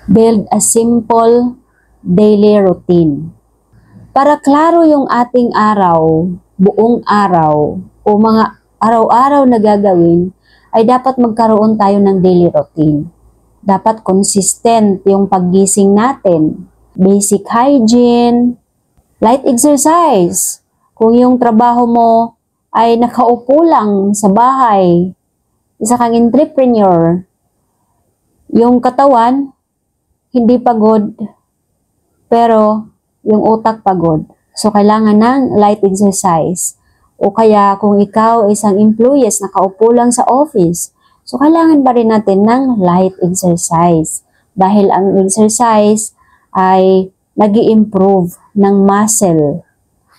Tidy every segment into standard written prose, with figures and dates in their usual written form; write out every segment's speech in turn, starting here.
Build a simple daily routine. Para klaro yung ating araw, buong araw, o mga araw-araw na gagawin, ay dapat magkaroon tayo ng daily routine. Dapat consistent yung paggising natin. Basic hygiene, light exercise. Kung yung trabaho mo ay nakaupo lang sa bahay, isa kang entrepreneur, yung katawan, hindi pagod, pero yung utak pagod. So, kailangan ng light exercise. O kaya, kung ikaw isang employees, nakaupo lang sa office, so, kailangan pa rin natin ng light exercise. Dahil ang exercise ay nag-i-improve ng muscle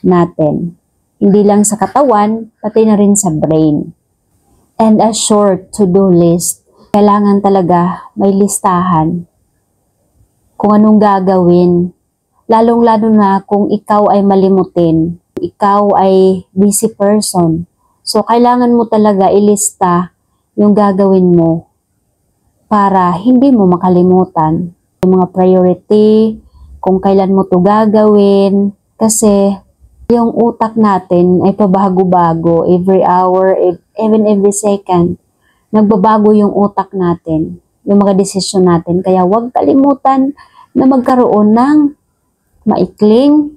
natin. Hindi lang sa katawan, pati na rin sa brain. And a short to-do list. Kailangan talaga may listahan kung anong gagawin. Lalong-lalo na kung ikaw ay malimutin, ikaw ay busy person. So, kailangan mo talaga ilista yung gagawin mo para hindi mo makalimutan. Yung mga priority, kung kailan mo to gagawin, kasi yung utak natin ay pabago-bago every hour, even every second. Nagbabago yung utak natin, yung mga desisyon natin. Kaya huwag kalimutan na magkaroon ng maikling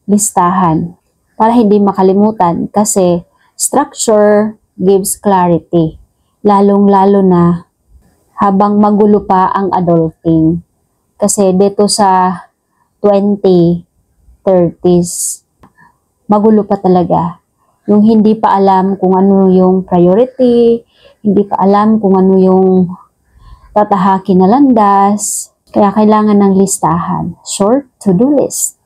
listahan para hindi makalimutan kasi structure gives clarity. Lalong-lalo na habang magulo pa ang adulting. Kasi dito sa 20, 30s, magulo pa talaga. Yung hindi pa alam kung ano yung priority, hindi pa alam kung ano yung tatahakin na landas. Kaya kailangan ng listahan. Short to-do list.